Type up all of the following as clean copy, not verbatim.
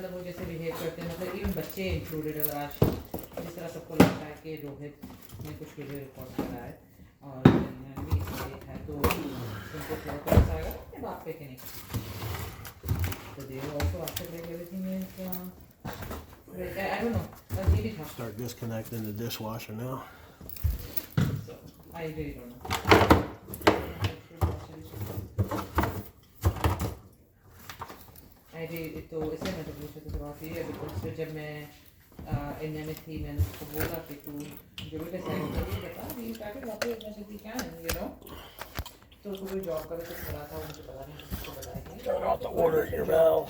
मतलब वो जैसे बिहेव करते हैं, मतलब इवन बच्चे इंक्लूडेड, अगर आज जिस तरह सबको लगता है कि रोहित ने कुछ वीडियो रिकॉर्ड करा है और भी इसलिए है, तो उनको थोड़ा तरस आएगा अपने बाप पे कि नहीं. तो they will also after like everything is I don't know. Maybe Start disconnecting the dishwasher now. So I really don't know. तो इसलिए मैं तो पूछ रही थी बात ये है, बिकॉज फिर जब मैं इंडिया में थी मैंने उसको बोला कि तू जो भी डिसाइड करिए बता वी स्टार्टेड वापस इतना से क्या है यू नो. तो उसको कोई जॉब करे तो खड़ा था, मुझे पता नहीं उसको बताया Turn off the water in your valve.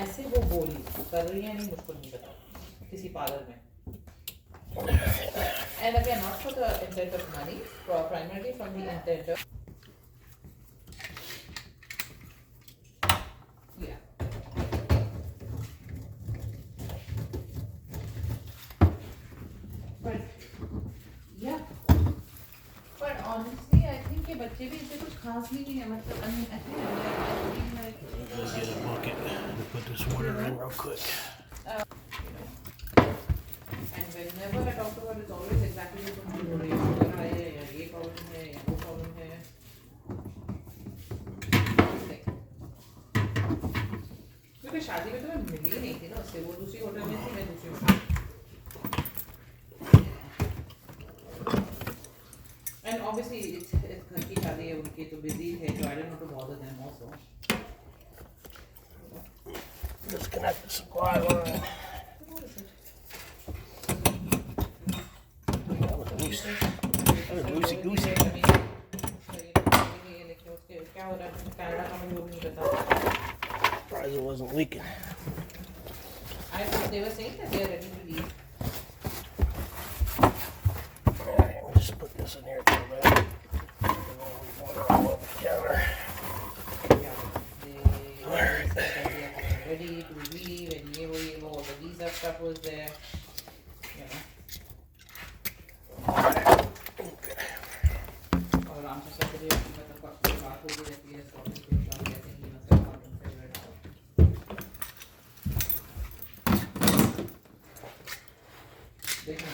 ऐसे वो बोली कर रही है नहीं मुझको नहीं पता किसी पार्लर में. And again, not for the intent of money, primarily from the intent of बच्चे भी इससे कुछ खास नहीं है, मतलब Let's get a bucket to put this water in real quick. And whenever I talk to her, it's always exactly the same. या ये प्रॉब्लम है या वो प्रॉब्लम है. क्योंकि शादी में तो मैं मिली नहीं थी ना उससे, वो दूसरी होटल में थी, मैं दूसरी होटल. And obviously it's घर की शादी है उनकी, तो busy है, so I don't want to bother them also. Disconnect the supply line. What is it? That was loose. That was loosey goosey. क्या हो रहा है कनाडा का मुझे नहीं पता. Surprised it wasn't leaking. They were saying that they are ready to leave. Alright, we'll just put this in here for a minute. Water all over the counter. Yeah, they are ready to leave, and all the visa stuff was there. You know. और आम से सब कुछ मतलब बात हो गई रहती है, सब कुछ काम कहते हैं कि मतलब आप उनसे देखना.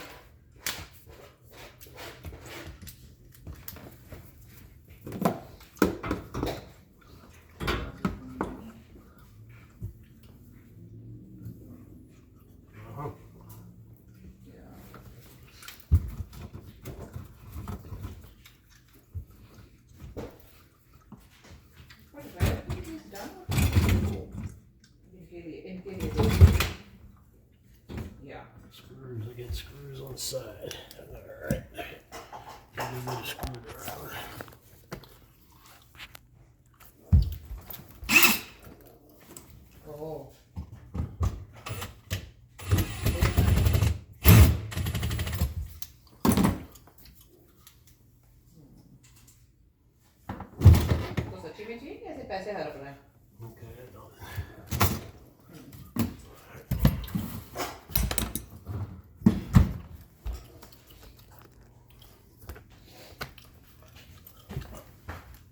Screws, I get screws on the side. Alright. Get a little screwdriver. Oh. तो सच्ची में चाहिए कि ऐसे पैसे हड़प रहे हैं? Okay, I know.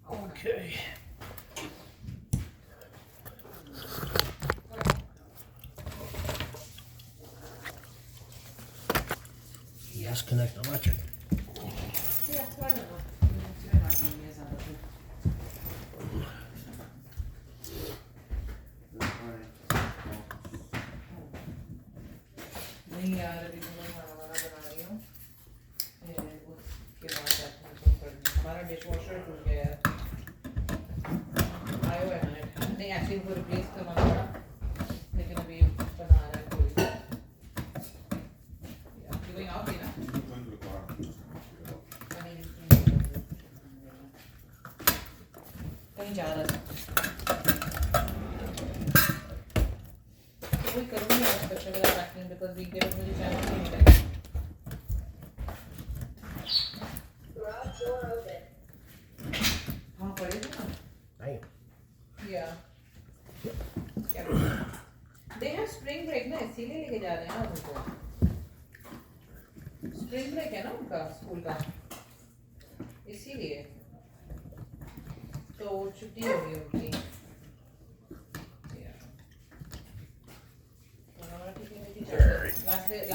Okay. Disconnect electric. Yeah, I don't know. नहीं यार अभी तो मैं खाना वाना बना रही हूँ, उसके बाद जाके हम सब कर देंगे. हमारा डिशवॉशर टूट गया है. आया हुआ है मैंने, नहीं एक्चुअली वो रिप्लेस करवाना पड़ा, लेकिन अभी बना रहा है कोई. going out ना? कहीं जा रहा था. कोई करूँगी आज बच्चे वाला पैकिंग, बिकॉज वीकेंड मुझे जाना नहीं मिलेगा. हाँ पड़ेगा ना. Yeah. They have spring break ना, इसीलिए लेके जा रहे हैं ना उनको. स्प्रिंग ब्रेक है ना उनका स्कूल का, इसीलिए तो छुट्टी होगी उनकी. last year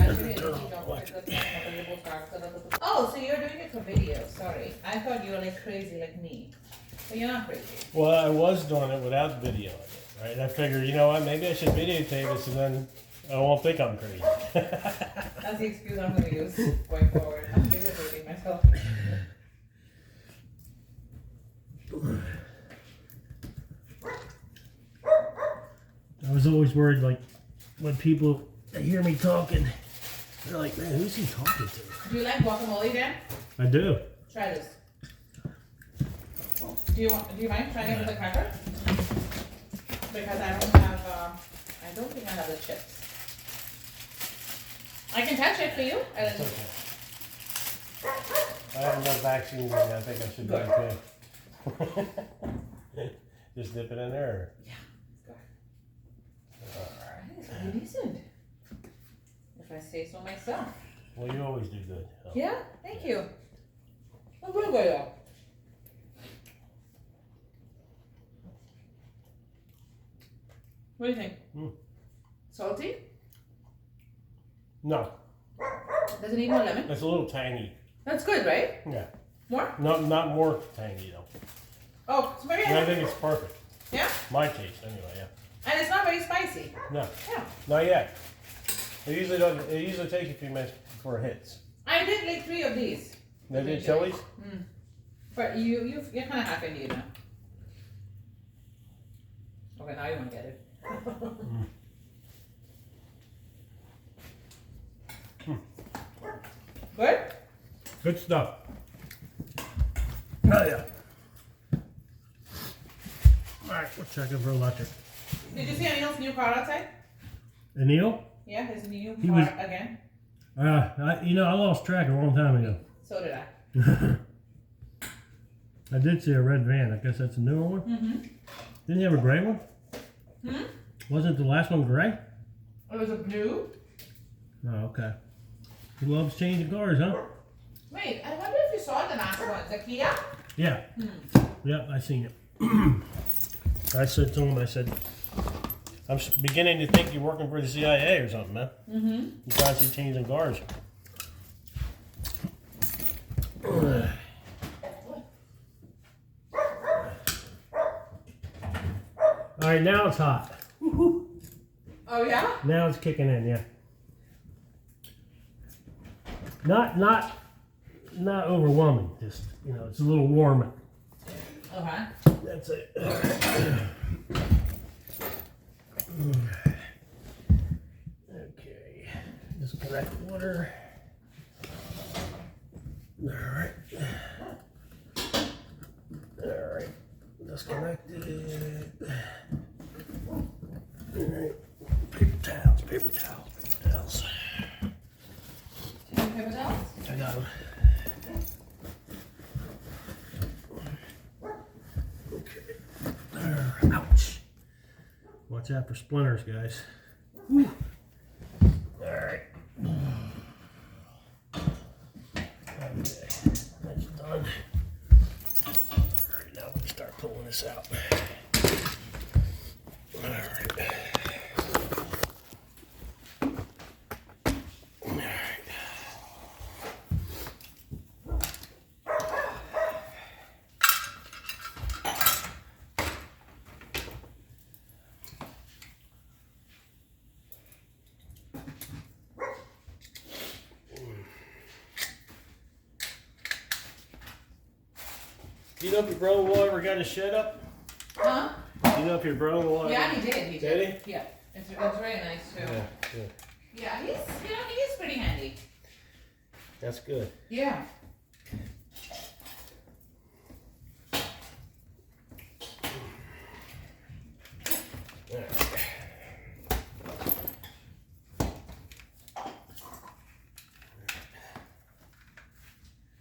Oh, so you're doing it for video, sorry. I thought you were like crazy like me. But you're not crazy. Well, I was doing it without video in it, right? And I figured, you know what, maybe I should videotape this and then I won't think I'm crazy. That's the excuse I'm going to use going forward. I'm videotaping myself. I was always worried, like, when people hear me talking, they're like, man, who's he talking to? Do you like guacamole, Dan? I do. Try this. Do you mind trying it with the cracker? Because I don't think I have the chips. I can touch it for you. It's okay. I have enough vaccines in there. I think I should be okay. Just dip it in there. Yeah. I think it's pretty decent. If I say so myself. Well, you always do good. Oh. Yeah, thank you. I'm good though. What do you think? Salty? No. Does it need more lemon? It's a little tangy. That's good, right? Yeah. More? No, not more tangy though. Oh, so maybe I think it's perfect. Yeah? My taste, anyway. Yeah. And it's not very spicy. No. Yeah. Not yet. It usually doesn't. It usually takes a few minutes before it hits. I did like 3 of these. They did chilies? But you're kind of half Indian now. Okay, now you want to get it. Good? Good stuff. Oh yeah. Alright, we're checking for electric. Did you see Anil's new car outside? Anil? Yeah, his new He car was- again. I lost track a long time ago. So did I. I did see a red van. I guess that's a newer one. Didn't he have a gray one? Wasn't the last one gray? It was a blue. Oh, okay. He loves changing cars, huh? Wait, I wonder if you saw the last one, the Kia? Yeah. Yeah, I seen it. I said to him, I'm beginning to think you're working for the CIA or something, man. You're constantly changing cars. All right, now it's hot. Oh yeah? Now it's kicking in, yeah. Not overwhelming. Just it's a little warming. Okay. That's it. Okay. Disconnect water. All right. All right. Disconnected. All right. Paper towels. Paper towels. Paper towels. Paper towels? I got them. Okay. Ouch. Watch out for splinters, guys. Whew. All right. Okay. That's done. All right, now we can start pulling this out. All right. Do you know if your brother-in-law ever got his shed up? Huh? Do you know if your brother-in-law Yeah, he did. He did. Did he? Yeah. It's very nice too. Yeah. Yeah, he's pretty handy. That's good. Yeah.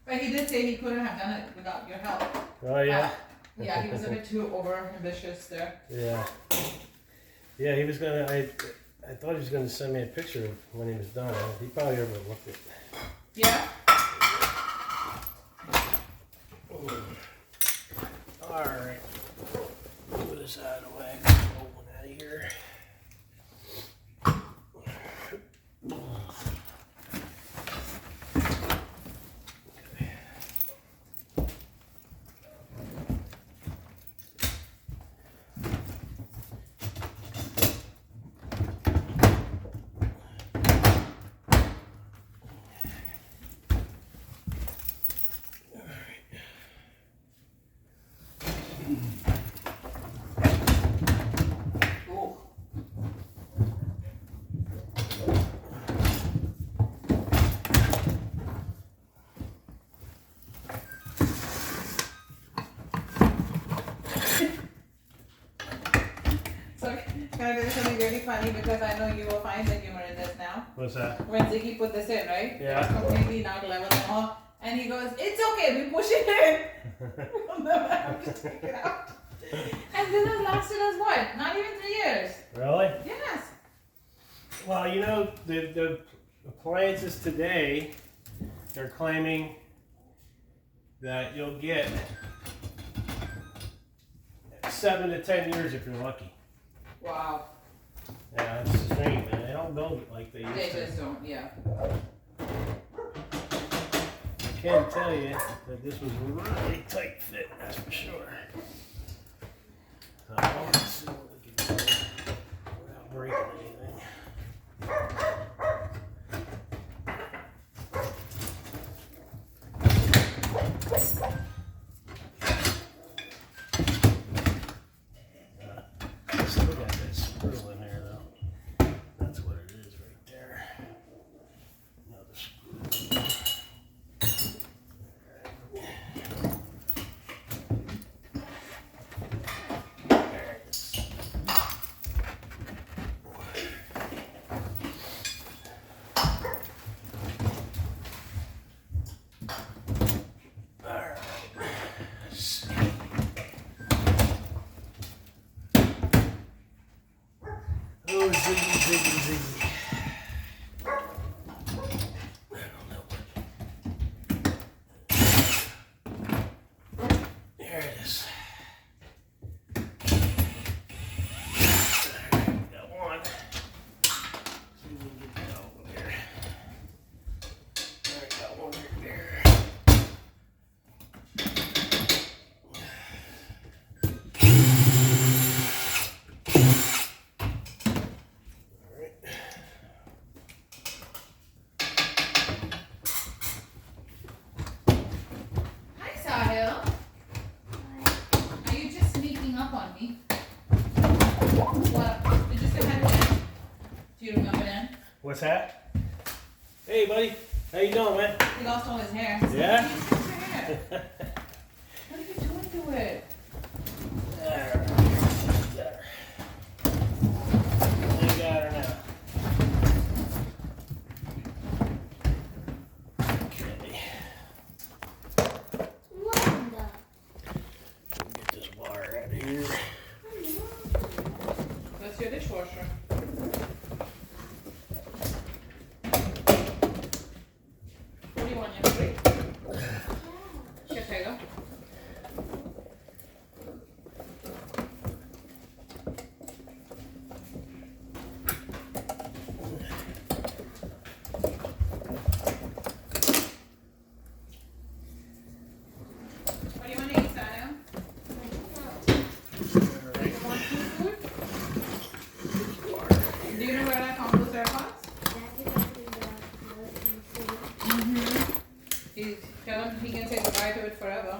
But he did say he couldn't have done it without your help. Oh yeah. Yeah, he was a bit too over ambitious there. Yeah. Yeah, he was gonna. I thought he was gonna send me a picture of when he was done. He probably overlooked it. Yeah. All right. Move this out of the way. Get the old one out of here. Can I tell you something really funny, because I know you will find the humor in this now. What's that? When Ziggy put this in, right? Yeah. It was completely not level at all. And he goes, "It's okay, we push it in. We'll never have to take it out." And this has lasted us what? Not even 3 years. Really? Yes. Well, you know, the appliances today, they're claiming that you'll get 7 to 10 years if you're lucky. Wow. Yeah, it's strange, man. They don't go like they used They to. just don't, yeah. I can tell you that this was a really tight fit, that's for sure. So, let's see what we can do without breaking anything. Still got that screw in there though. That's what it is right there. Another screw. There it is. Alright. Let's see. Oh, Ziggy, Ziggy, Ziggy. I don't know what. There it is. Alright, got one. See if we can get that over there. Alright, got one right there. Hi, Sahil. Are you just sneaking up on me? What? You just said hi to Dan. Do you remember Dan? What's that? Hey, buddy. How you doing, man? He lost all his hair. Yeah? What's your hair? What are you doing to it? There. There. I got her now. Okay. Get this wire out of here. That's your dishwasher. What do you want, your free? Here, Taylor. What do you want to eat, Sahil? Alright. You want seafood? Do you know where I found those AirPods? Tell him he can say goodbye to it forever.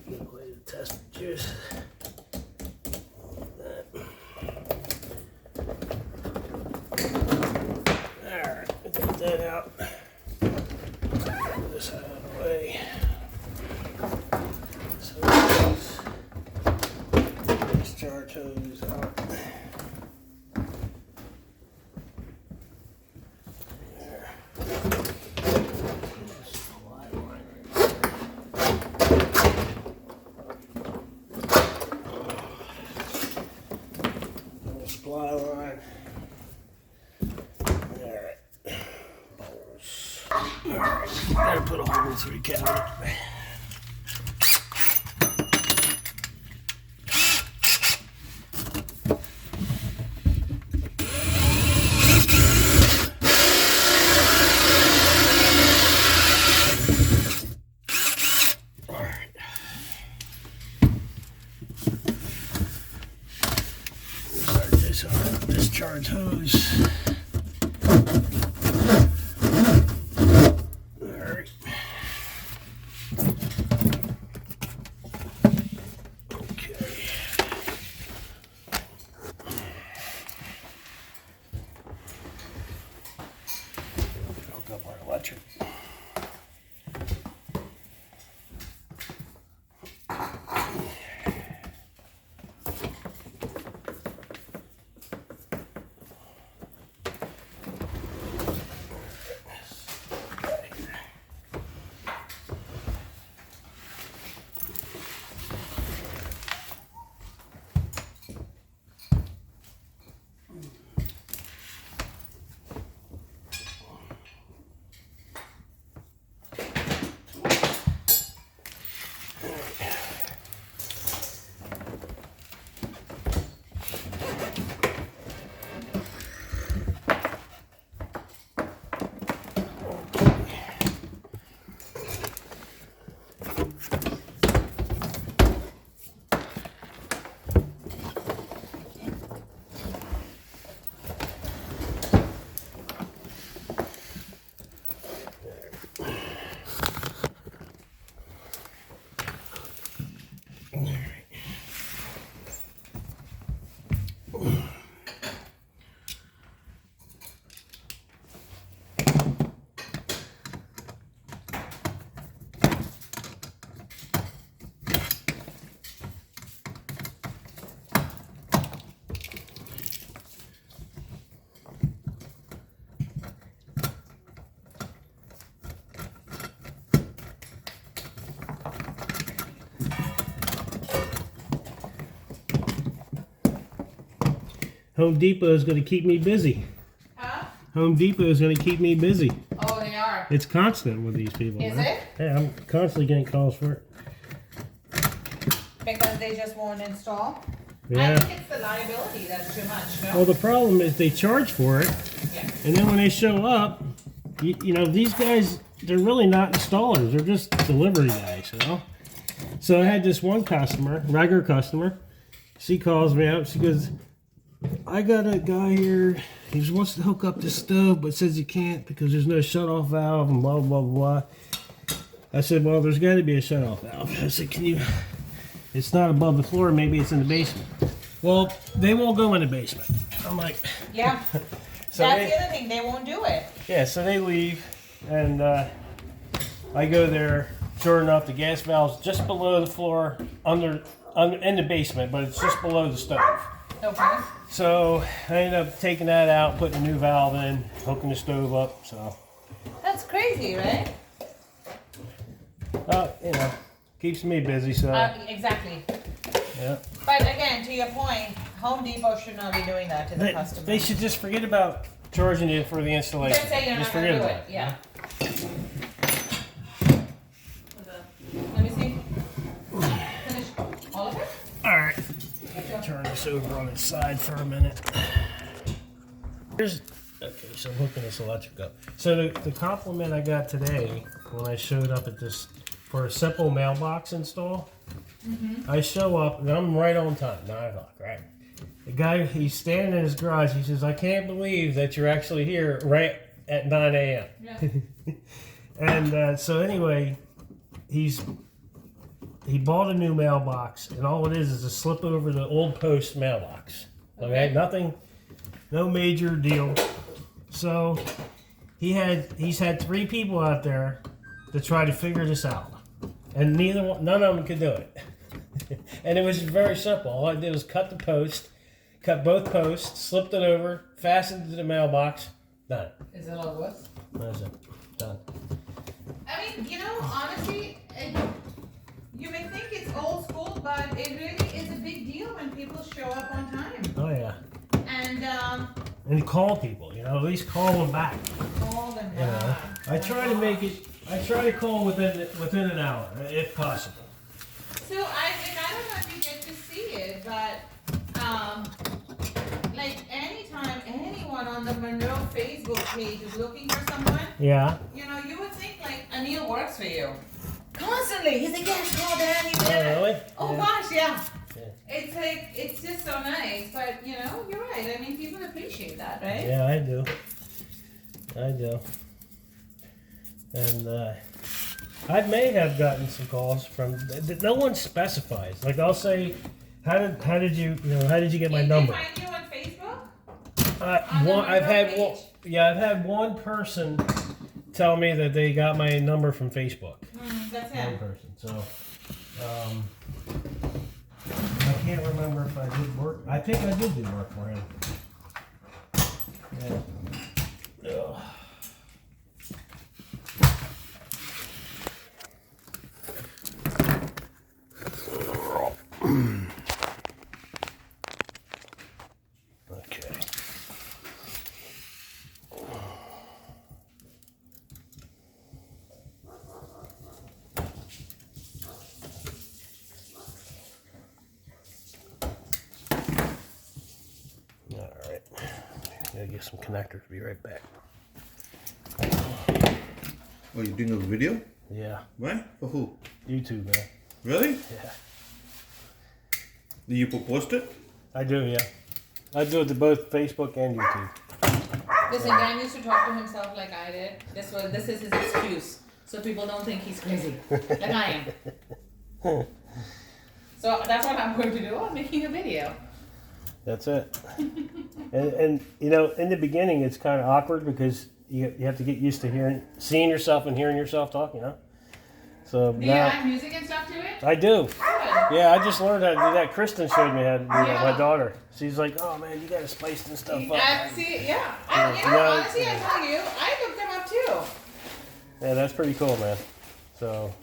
Good way to test the juice. Alright, get that out. Get this out of the way. So discharge hose out. There. Supply line right there. Little supply line. Alright. Bowls. Alright. Gotta put a hole through the cabinet. Alright. Here's our discharge hose. Alright. Okay. Hook up our electric. Home Depot is going to keep me busy. Huh? Home Depot is going to keep me busy. Oh, they are. It's constant with these people. Is man. it? Yeah, I'm constantly getting calls for it. Because they just won't install? Yeah. I think it's the liability that's too much, no? Well, the problem is they charge for it, Yeah. and then when they show up, you know, these guys, they're really not installers. They're just delivery guys, you know? So I had this one customer, regular customer. She calls me up. She goes, I got a guy here. He just wants to hook up the stove, but says he can't because there's no shutoff valve and blah, blah, blah. I said, well, there's got to be a shutoff valve. I said, can you... It's not above the floor. Maybe it's in the basement. Well, they won't go in the basement. I'm like... Yeah. So That's the other thing. They won't do it. Yeah, so they leave, and I go there. Sure enough, the gas valve's just below the floor, under in the basement, but it's just below the stove. Okay. So I ended up taking that out, putting a new valve in, hooking the stove up. So, That's crazy, right? you know, keeps me busy. So Exactly. yeah, But again, to your point, Home Depot should not be doing that to the customer. they should just forget about charging you for the installation. Just say you're not going forget to do about it. Yeah. Let me see. Finish all of it? All right, turn this over on its side for a minute. Okay, so I'm hooking this electric up. So the compliment I got today when I showed up at this for a simple mailbox install, I show up and I'm right on time, 9 o'clock, right? The guy, he's standing in his garage. He says, I can't believe that you're actually here right at 9 a.m. Yeah. And so anyway, he bought a new mailbox, and all it is a slip over the old post mailbox. Okay, nothing, no major deal. So he's had 3 people out there to try to figure this out, and none of them could do it. And it was very simple. All I did was cut both posts, slipped it over, fastened it to the mailbox, done. Is it all it was? That's it, done. I mean, you know, honestly, you may think it's old school, but it really is a big deal when people show up on time. Oh yeah. And call people, you know, at least call them back. call them You know, back. I try to make it. I try to call within an hour, if possible. So I don't know if you get to see it, but like anytime anyone on the Monroe Facebook page is looking for someone, Yeah. you know, you would think like Anil works for you. Constantly, he's like, yes, call Dan, you Oh, really? Oh Yeah. gosh, yeah. Yeah. It's like, it's just so nice, but you know, you're right. I mean, people appreciate that, right? Yeah, I do. And I may have gotten some calls from. No one specifies. Like I'll say, how did you get my Did number? they find you on Facebook? I've had one person tell me that they got my number from Facebook. That's One him. person. So, I can't remember if I did work. I think I did do work for him. Yeah. Ugh. Okay. All right. Gotta get some connectors. Be right back. Oh, you're doing a video? Yeah. Why? For who? YouTube, man. Really? Yeah. Did you post it? I do, yeah. I do it to both Facebook and YouTube. Listen, Dan used to talk to himself like I did. This is his excuse, so people don't think he's crazy, like I am. So that's what I'm going to do. I'm making a video. That's it. and you know, in the beginning, it's kind of awkward because you have to get used to seeing yourself and hearing yourself talk, you know? So Do you now, add music and stuff to it? I do. Good. Yeah, I just learned how to do that. Kristen showed me how to do that, Yeah. my daughter. She's like, oh man, you gotta spice this stuff up. See, yeah. And, you know, Yeah. honestly, I tell you, I looked them up too. Yeah, that's pretty cool, man. So,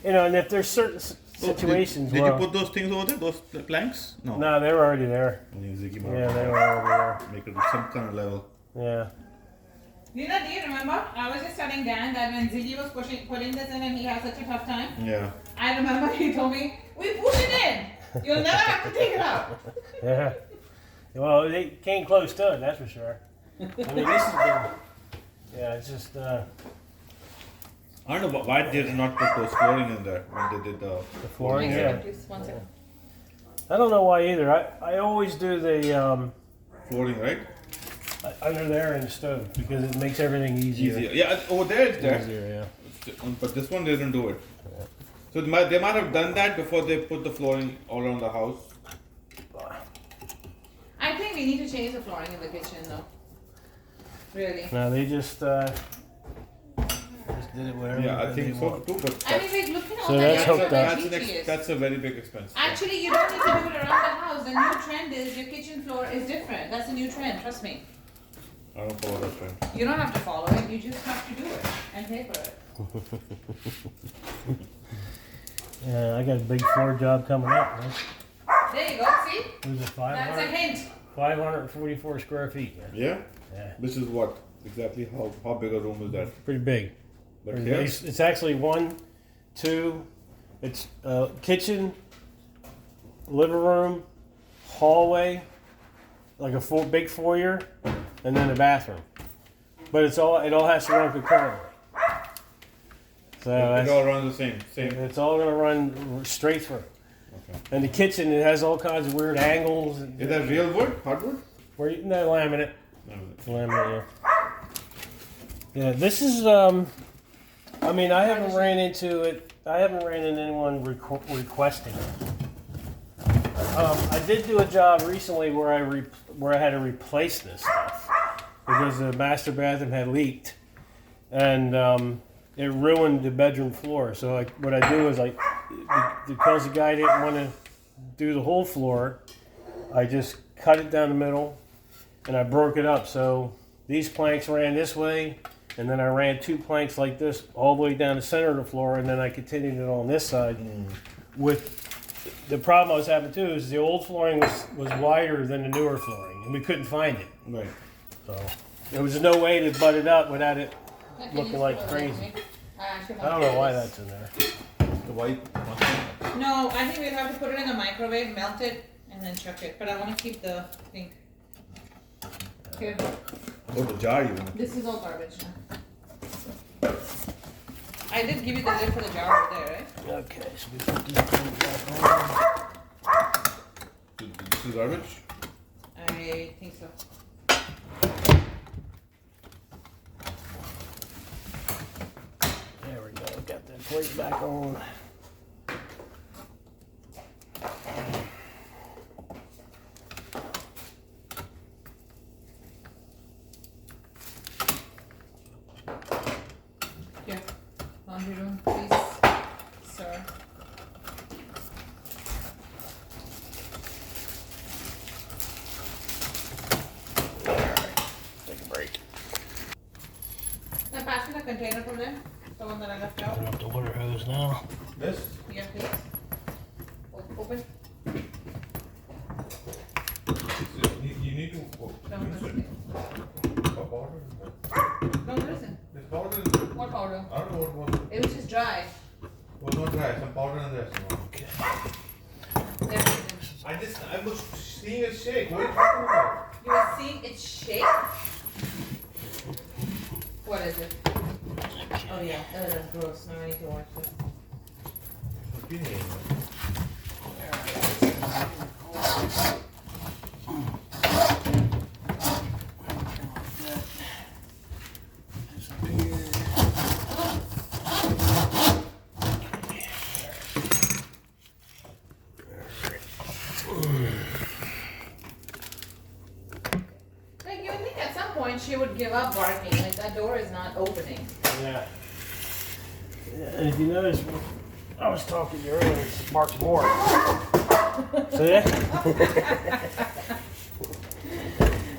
you know, and if there's situations. Did well, you put those things over there? Those planks? No. No, they were already there. Ziggy Yeah, they were already Make it some kind of level. there. Nina, do you remember? I was just telling Dan that when Ziggy was putting this in and he had such a tough time. Yeah. I remember he told me, we push it in. You'll never have to take it out. Yeah. Yeah. Well, they came close to it, that's for sure. I mean, this has been. Yeah, it's just. I don't know why they did not put those flooring in there when they did the flooring, One yeah. second, please. 1 second. I don't know why either. I always do the flooring, right? under there in the stove because it makes everything easier. Easier. Yeah, over there it's there. Easier, yeah. But this one they didn't do it. So they might have done that before they put the flooring all around the house. I think we need to change the flooring in the kitchen though. Really. No, they just did it whatever. Yeah, I they think so want. too. But I mean, like, look at all So that that's hooked extra up. BTS. that's a very big expense. Actually, you don't need to do it around the house. The new trend is your kitchen floor is different. That's a new trend, trust me. I don't follow that trend. You don't have to follow it, you just have to do it and pay for it. Yeah, I got a big floor job coming up. Man. There you go, see? It was a That's a hint. 544 square feet. Man. Yeah? Yeah, This is what? Exactly how big a room is that? pretty big. Like Pretty here? big. It's actually 1, 2. It's kitchen, living room, hallway, like a big foyer, and then a bathroom. But it all has to run concurrently. So It all runs the same. it's all gonna run straight through. Okay. And the kitchen, it has all kinds of weird angles. Is that real wood? Hardwood? Where you no laminate. No. Laminate, yeah. Yeah, this is I mean, I haven't ran into it. I haven't ran into anyone requesting it. I did do a job recently where I had to replace this stuff because the master bathroom had leaked, and it ruined the bedroom floor. So what I do is because the guy didn't want to do the whole floor, I just cut it down the middle, and I broke it up. So these planks ran this way, and then I ran 2 planks like this all the way down the center of the floor, and then I continued it on this side. With the problem I was having too is the old flooring was wider than the newer flooring, and we couldn't find it. Right. So there was no way to butt it up without it looking like crazy. I don't know why that's in there. The white. No, I think we'll have to put it in the microwave, melt it, and then chuck it. But I want to keep the thing. Here. Oh, the jar you want. This is all garbage now. I did give you the lid for the jar over there, right? Okay, so we put this thing back This is garbage? I think so. on. There we go. Got that plate back on. Here. Laundry room, please, sir. Take a break. Now pass me the container from there. The one that I left out. Open up the water hose now. This? Yeah, please. Open. You need to. Don't listen. What powder? Don't listen. This powder is. What powder? I don't know what was. It was just dry. Was not dry. Some powder in there. Okay. There it is. I was seeing it shake. What are you talking about? You were seeing it shake? What is it? Oh yeah, that's gross. Now I need to watch this. Okay. Like you would think at some point she would give up barking. Like that door is not opening. Yeah. And if you notice, I was talking to you earlier, it barks more. See?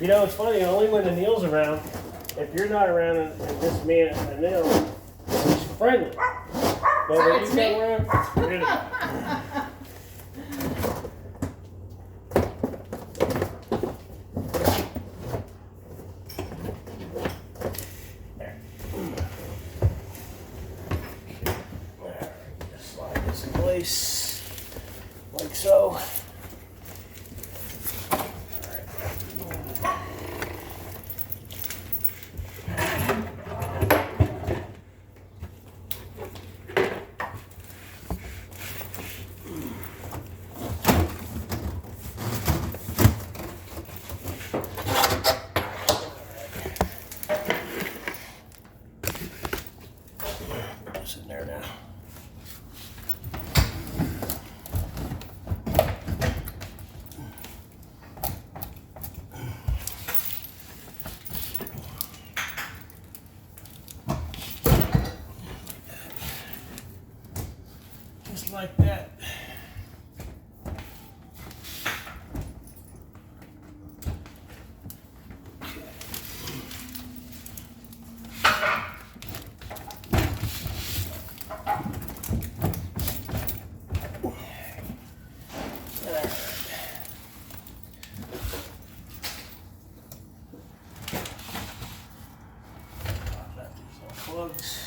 You know, it's funny, only when Anil's around, if you're not around and just me and Anil, he's friendly. But when it's you me? come around, Just slide this in place, like so. It's in there now. Just like that. Got these little plugs.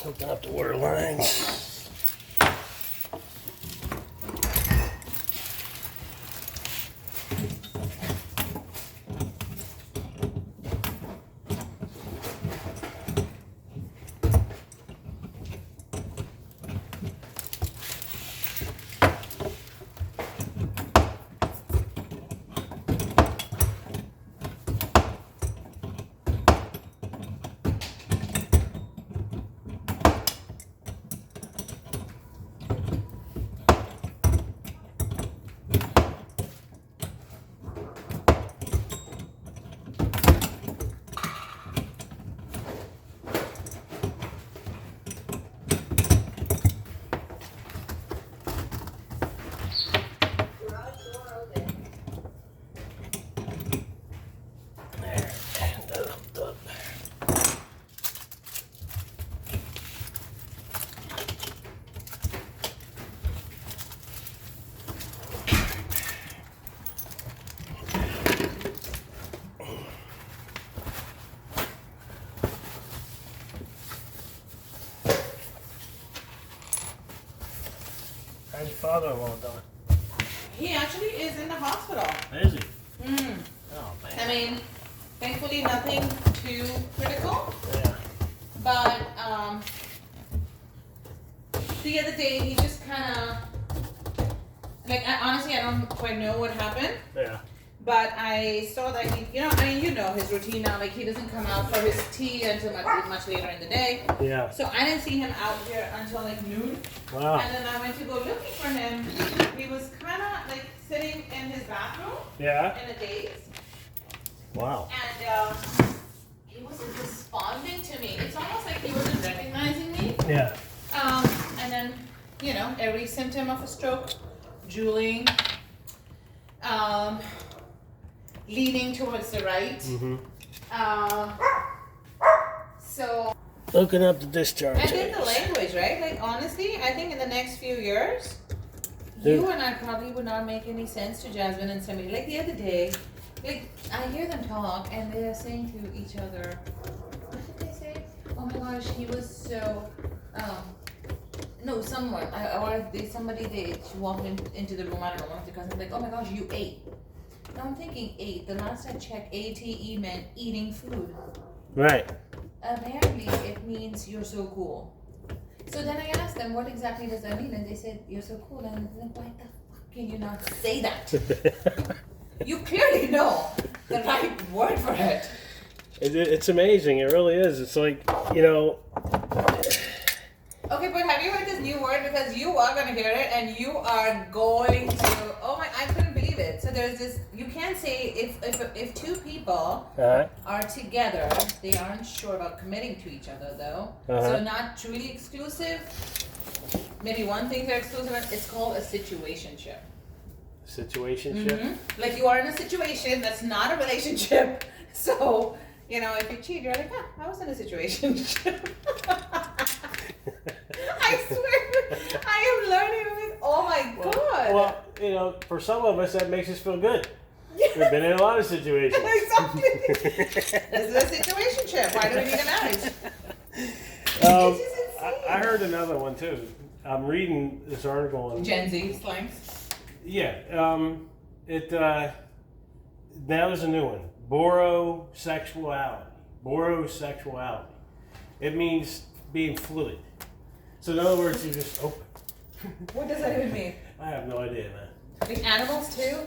hooking up the water lines. How's your father-in-law doing? He actually is in the hospital. Is he? Mm. Oh, man. I mean, thankfully nothing too critical. Yeah. But the other day he just kind of like honestly I don't quite know what happened. Yeah. But I saw that he, I mean, his routine now. Like he doesn't come out for his tea until much later in the day. Yeah. So I didn't see him out here until like noon. Wow. And then I went to go looking for him. He was kind of like sitting in his bathroom. Yeah. In a daze. Wow. And he wasn't responding to me. It's almost like he wasn't recognizing me. Yeah. And then, every symptom of a stroke, drooling, leaning towards the right. Mm-hmm. So. Looking up the discharge. And then the language, right? Like, honestly, I think in the next few years, Dude. you and I probably would not make any sense to Jasmine and somebody. Like the other day, like, I hear them talk and they're saying to each other, what did they say? Oh my gosh, he was so, no, someone, she walked into the room, I don't know, one of the cousins, like, oh my gosh, you ate. Now I'm thinking ate. The last I checked, ATE meant eating food. Right. Apparently, it means you're so cool. So then I asked them, what exactly does that mean? And they said, you're so cool. And I'm like, why the fuck can you not say that? You clearly know the right word for it. It's amazing. It really is. It's like, Okay, but have you heard this new word? Because you are going to hear it and you are going to, I couldn't believe it. So there's this, you can't say if two people are together, they aren't sure about committing to each other though. So not truly exclusive. Maybe one thing they're exclusive, it's called a situationship. Situationship? Mm-hmm. Like you are in a situation that's not a relationship. So, if you cheat, you're like, I was in a situationship. I swear, I am learning. I'm like, oh my god. Well, for some of us, that makes us feel good. We've been in a lot of situations. Exactly. This is a situationship. Why do we need a marriage? I heard another one too. I'm reading this article on Gen Z slangs. Yeah. Now there's a new one. Borosexuality. Borosexuality. It means being fluid. So in other words, you're just open. What does that even mean? I have no idea, man. Like animals too?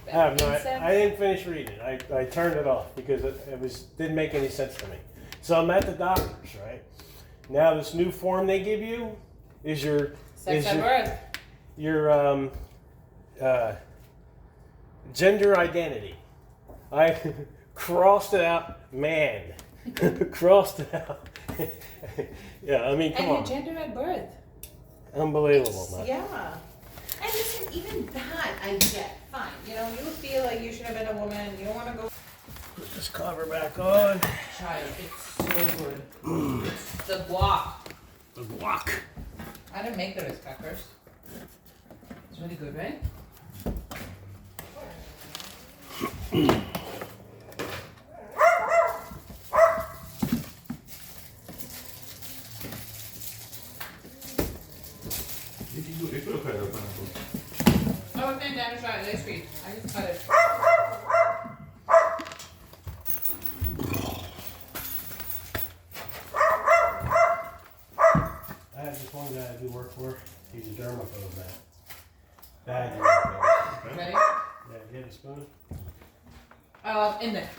I have no idea. I didn't finish reading. I turned it off because it didn't make any sense to me. So I'm at the doctor's, right? Now this new form they give you is your sex at birth. Your gender identity. I crossed it out, man. Crossed it out. Yeah, I mean, come on. And your gender at birth. Unbelievable, man. Yeah. And listen, even that I get. Fine. You feel like you should have been a woman. You don't want to go. Put this cover back on. Child, it's so good. It's the guac. The guac. I didn't make the Ritz crackers. It's really good, right? It's okay, pineapple. I was saying Danish try ice cream. I just cut it. I had this one guy I do work for. He's a germaphobe man. Bad germaphobe. Ready? Yeah, you have a spoon? In there.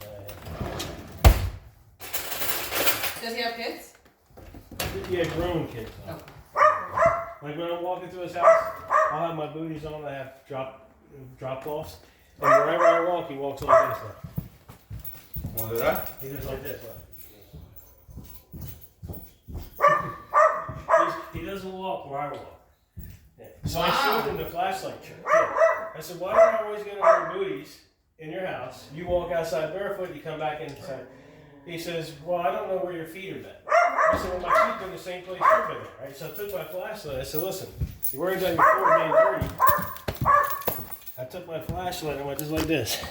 Yeah. Does he have kids? Yeah, grown kids. Though. Okay. Like when I'm walking to his house, I'll have my booties on. I have drop offs, and wherever I walk, he walks like this. Like. Want to do that? He does like this. He doesn't walk where I walk. Yeah. So I showed him the flashlight trick. Yeah. I said, why are you always going to wear booties in your house? You walk outside barefoot, you come back inside. He says, well, I don't know where your feet are been. I said, well, my feet are in the same place you've been, right? So I took my flashlight. I said, listen, you're worried about your floor being dirty. I took my flashlight and went just like this.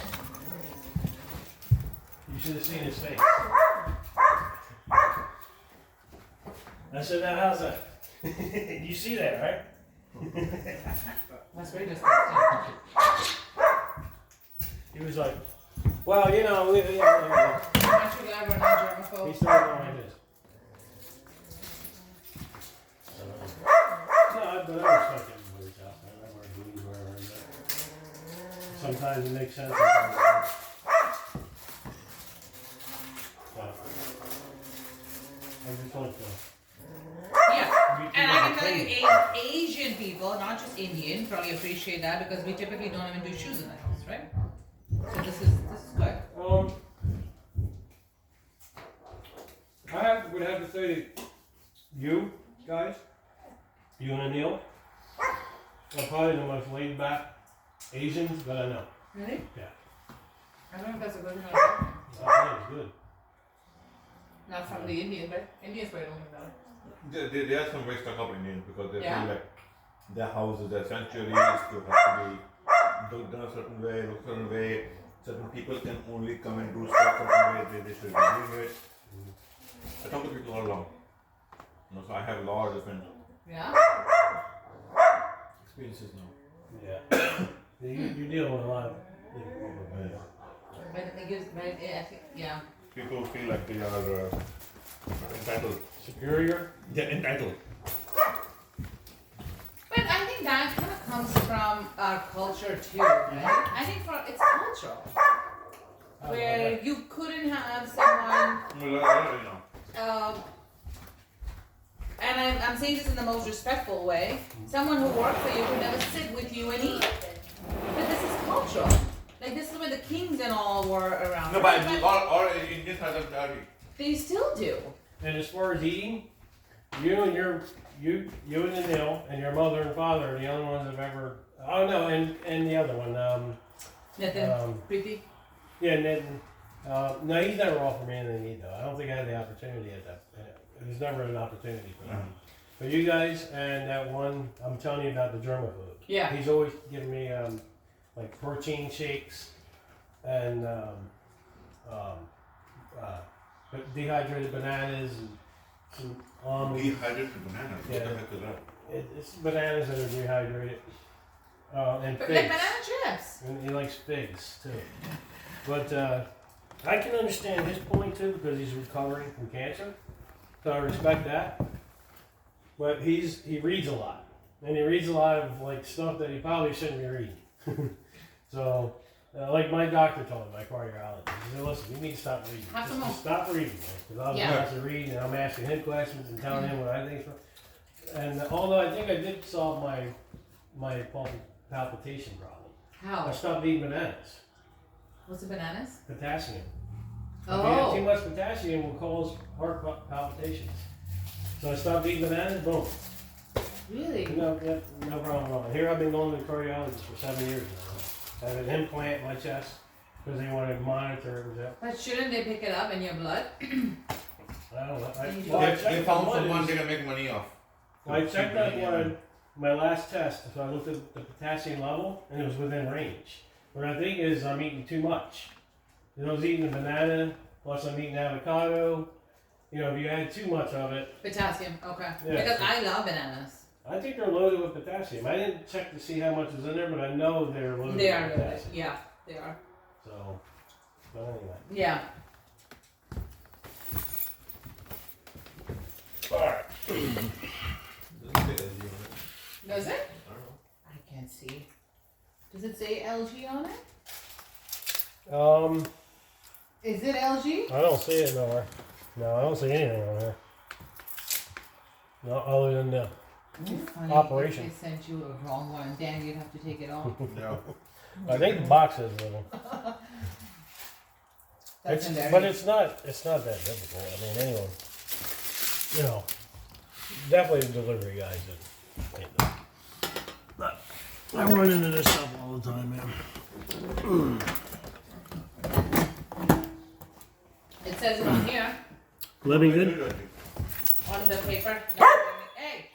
You should have seen his face. I said, now how's that? You see that, right? That's very disgusting. He was like, well, you know, yeah. Aren't you glad we're not germaphobe? He started going like this. No, but I respect everybody's out there. I wear booties wherever I go. Sometimes it makes sense. Sometimes it doesn't. I just like to. Yeah. And I can tell you, Asian people, not just Indian, probably appreciate that because we typically don't even do shoes in the house, right? So this is good. Would have to say that you guys, you and Anil, are probably the most laid back Asians that I know. Really? Yeah. I don't know if that's a good thing or not. I think it's good. Not from the Indians, right? Indians probably don't think that. They are some very stuck up Indians because they Yeah. feel like their houses, their sanctuaries, you have to be done a certain way, look a certain way. Certain people can only come and do stuff certain way, they should be doing it. I talk to people all along. You know, so I have a lot of different Yeah? experiences now. Yeah. You deal with a lot of But it gives, yeah. People feel like they are entitled. superior. They're entitled. But I think that kind of comes from our culture too, right? I think it's cultural. Where you couldn't have someone, Well, you know. and I'm saying this in the most respectful way, someone who worked for you could never sit with you and eat. But this is cultural. Like this is when the kings and all were around. No, but all Indians have them dirty. They still do. And as far as eating, you and Anil and your mother and father are the only ones that have ever. Oh no, and the other one. Nothing. Preeti? Yeah, Nathan. No, he's never offered me anything to eat though. I don't think I had the opportunity at that. It was never an opportunity for me. But you guys and that one, I'm telling you about the germaphobe. Yeah. He's always giving me like protein shakes and dehydrated bananas and some almonds. Dehydrated bananas. Yeah. What the heck is that? It's bananas that are dehydrated. And But figs. like banana chips. And he likes figs too. But I can understand his point too because he's recovering from cancer. So I respect that. But he reads a lot. And he reads a lot of like stuff that he probably shouldn't be reading. So like my doctor told me, my cardiologist, he said, listen, you need to stop reading. Just stop reading. Because I was about to read and I'm asking him questions and telling him what I think. And although I think I did solve my palpitation problem. I How? stopped eating bananas. What's the bananas? Potassium. Oh. If you have too much potassium, will cause heart palpitations. So I stopped eating bananas. Boom. Really? No problem at all. And here I've been going to the cardiologist for 7 years now. I had an implant in my chest because they wanted to monitor it. But shouldn't they pick it up in your blood? I don't know. They found someone they can make money off. I checked that blood, my last test, so I looked at the potassium level, and it was within range. What I think is I'm eating too much. You know, I was eating a banana, plus I'm eating avocado. You know, if you add too much of it. Potassium, okay. Yeah. Because I love bananas. I think they're loaded with potassium. I didn't check to see how much is in there, but I know they're loaded They with are loaded. potassium. Yeah, they are. So, but anyway. Yeah. Alright. Does it? I don't know. I can't see. Does it say LG on it? Is it LG? I don't see it nowhere. No, I don't see anything on there. No, other than the It's funny Operation. if they sent you a wrong one, then you'd have to take it off. No. I think the box is little. That's But it's not that difficult. I mean, anyone, you know, definitely the delivery guys that can't do it. But I run into this stuff all the time, man. It says it on here, Living good? on the paper. Hey!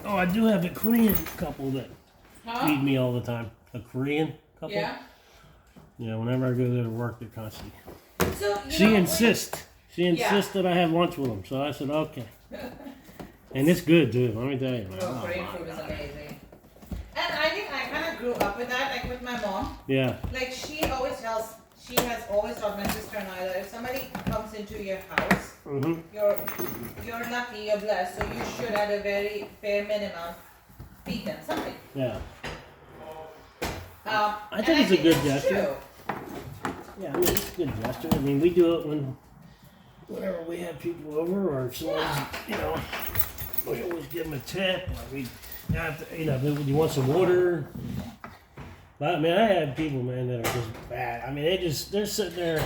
Oh, I do have a Korean couple that Huh? feed me all the time. A Korean couple? Yeah? Yeah, whenever I go there to work, they're constantly. So, She insists. She Yeah. insists that I have lunch with them. So I said, okay. And it's good, too. Let me tell you. man. Oh, Korean food is amazing. And I think I kind of grew up with that, like with my mom. Yeah. Like she always tells, she has always told my sister and I that if somebody comes into your house, Mm-hmm. you're lucky, you're blessed, so you should at a very bare minimum feed them something. Yeah. I I think it's a good gesture. True. Yeah, I mean, it's a good gesture. I mean, we do it whenever we have people over or someone's, you know, we always give them a tip. Or we have to, you know, do you want some water? But, I mean, I have people, man, that are just bad. I mean, they're sitting there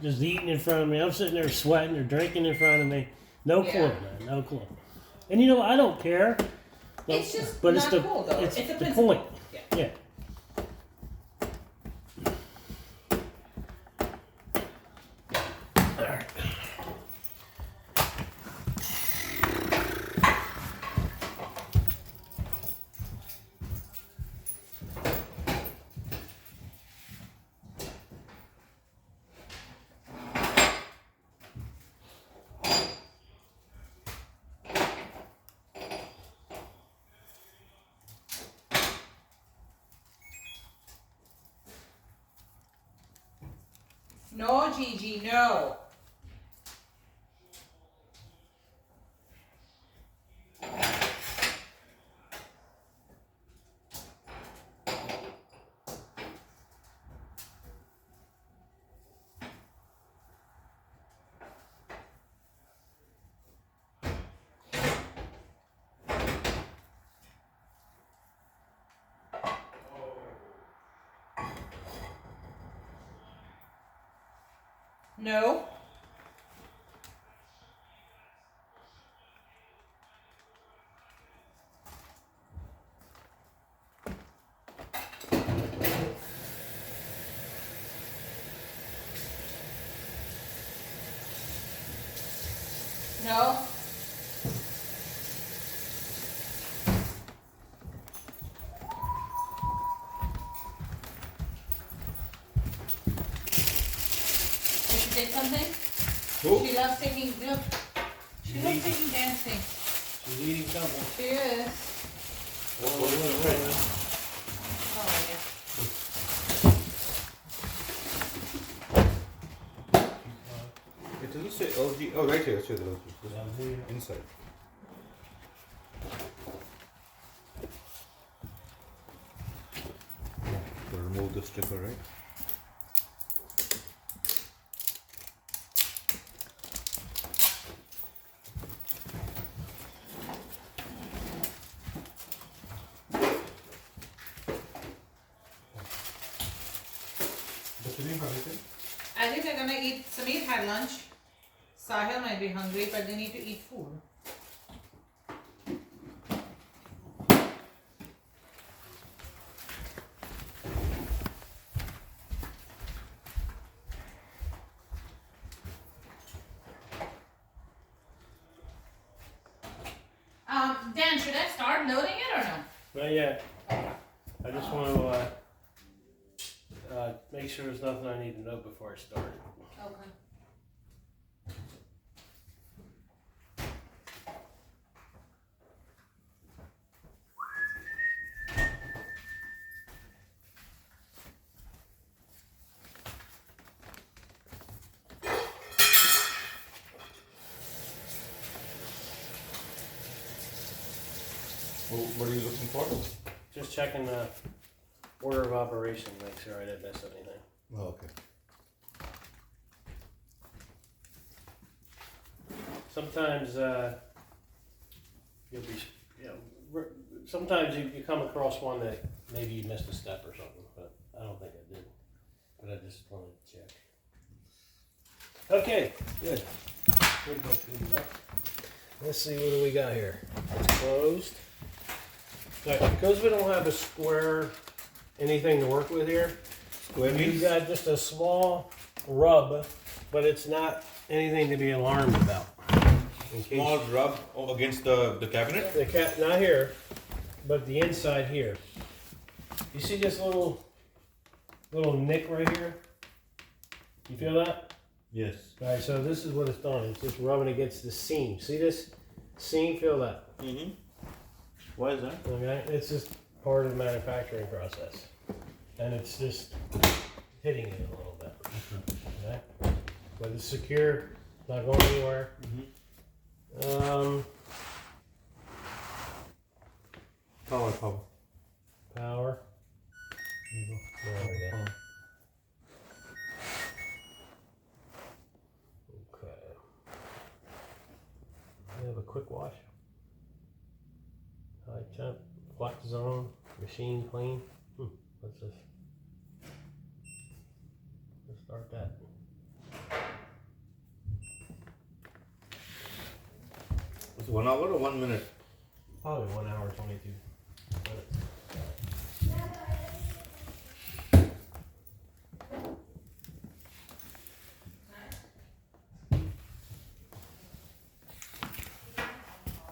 just eating in front of me. I'm sitting there sweating. They're drinking in front of me. No clue, man. No clue. And you know, I don't care. But, It's just but not it's the, cool, though. It's It's a the principle. point. Yeah. Yeah. No, Gigi, no. No. No. Did she take something? Who? She loves taking, look. She loves taking dancing. She's eating something. She is. Oh, yeah. It doesn't say LG. Oh, right here. It says LG. Inside. Remove the sticker, right? I think they're gonna eat. Sameer had lunch. Sahil might be hungry, but they need to eat food. Dan, should I start loading it or no? Not yet. I just want to make sure there's nothing I need to know before I start. Okay. What are you looking for? Just checking the order of operation, make sure I didn't miss anything. Oh, okay. Sometimes you'll be, sometimes you come across one that maybe you missed a step or something, but I don't think I did. But I just wanted to check. Okay, good. Let's see, what do we got here? It's closed. Now, because we don't have a square anything to work with here, we've got just a small rub, but it's not anything to be alarmed about. Small rub against the cabinet? Not here, but the inside here. You see this little nick right here? You feel that? Yes. Alright, so this is what it's done. It's just rubbing against the seam. See this seam? Feel that? Mm-hmm. Why is that? Okay, it's just part of the manufacturing process. And it's just hitting it a little bit. Okay? But it's secure, not going anywhere. Power. Power. There we go. Okay. We have a quick wash. High temp, flex zone, machine clean. What's this? Let's start that. It's 1 hour or 1 minute? Probably 1 hour, 22 minutes.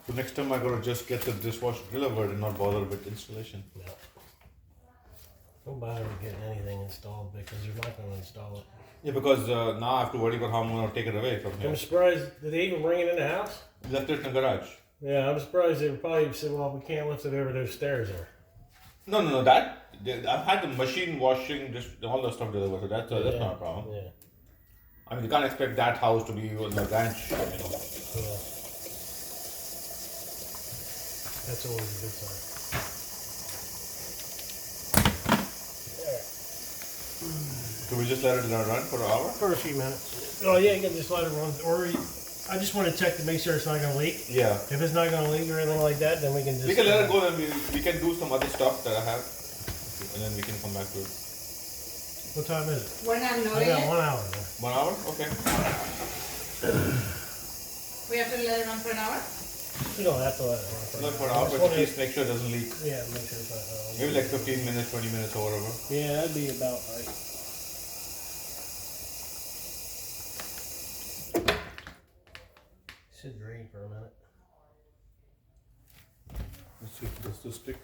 So next time I gotta just get the dishwasher delivered and not bother with installation. No. Don't bother with getting anything installed because you're not going to install it. Yeah, because now I have to worry about how I'm gonna take it away from here. I'm surprised, did they even bring it in the house? Left it in the garage. Yeah, I'm surprised they probably said, well, we can't lift it over those stairs there. No, I've had the machine washing, just all the stuff delivered, so that's not a problem. Yeah. I mean, you can't expect that house to be on the ranch, Yeah. That's always a good sign. So we just let it run for an hour? For a few minutes. Oh yeah, you can just let it run. Or I just want to check to make sure it's not going to leak. Yeah. If it's not going to leak or anything like that, then we can just... We can let it go and we can do some other stuff that I have. And then we can come back to it. What time is it? We're not I loading got it. 1 hour now. 1 hour? Okay. We have to let it run for an hour. We don't have to let it run Not for an I hour, just but at wanna- least make sure it doesn't leak. Yeah, make sure it's not... Maybe like 15 minutes, 20 minutes or whatever. Yeah, that'd be about right. Should drain for a minute. Let's see if this will stick.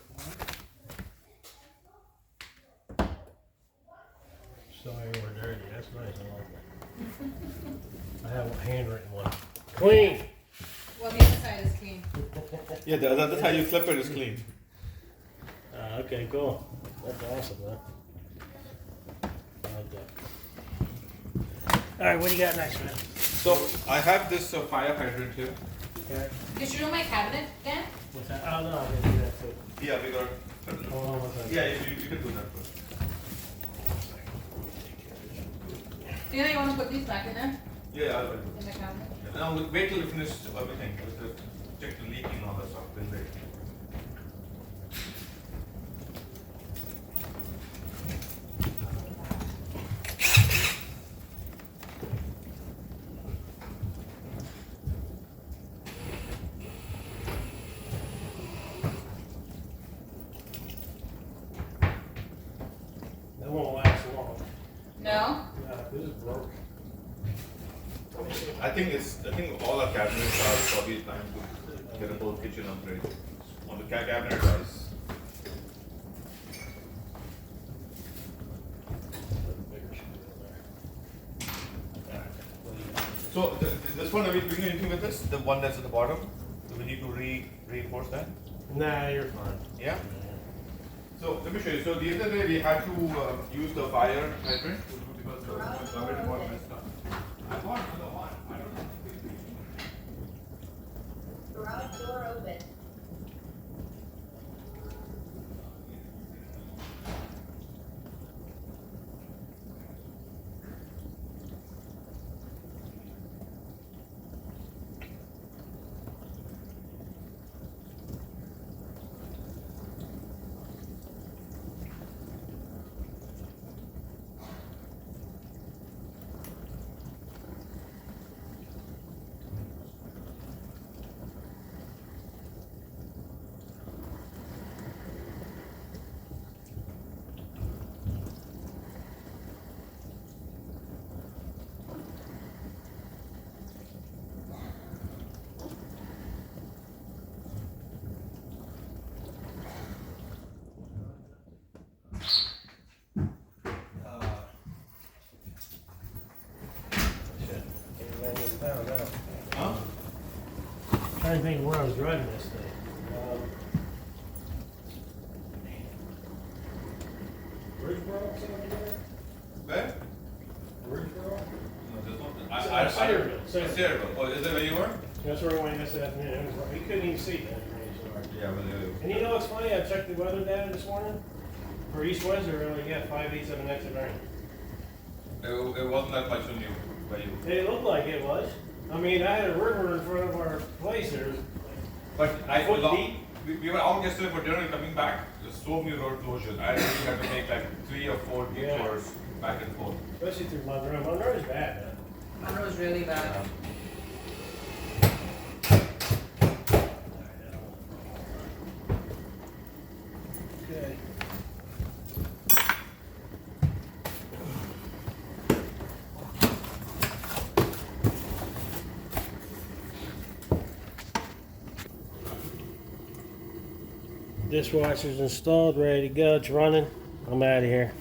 Sorry, we're dirty. That's nice. I like that. I have a handwritten one. Clean. Well, the other side is clean. Yeah, that's how you flip it, is clean. Okay, cool. That's awesome, man. I like that. All right, what do you got next, man? So I have this fire hydrant here. Okay. Did you do my cabinet, Dan? What's that? Oh, no, I didn't do that too. Yeah, we got. Hold on one second. Yeah, you can do that first. Do you know you want to put these back in there? Yeah, I'll do. In the cabinet? Now we'll wait till we finish everything. Check the leaking and all that stuff. Then wait. No? This is broke. I think all our cabinets are probably trying to get a whole kitchen upgrade. On the cabinet guys. So this one, are we doing anything with this? The one that's at the bottom? Do we need to reinforce that? Nah, you're fine. Yeah? So let me show you. So the other day we had to use the fire hydrant because the plumber was messed up. I bought another one. I don't know. Garage door open. Huh? I'm trying to think where I was driving this thing. Bridgeboro, something like that? Where? Bridgeboro? No, this one. Cedarville. Cedarville. Oh, is that where you were? That's where we went this afternoon. He couldn't even see that. Yeah, well, And you know what's funny? I checked the weather data this morning. For East West, we only got 5/8 of an inch of rain. it wasn't that much on you, by you. It looked like it was. I mean, I had a river in front of our place there. But I Foot lo- deep. we were out yesterday for dinner and coming back. There's so many road closures. I really had to make like 3 or 4 Yeah. detours back and forth. Especially through Monroe. Monroe is bad, man. Monroe's really bad. Okay. Dishwasher's installed, ready to go. It's running. I'm out of here.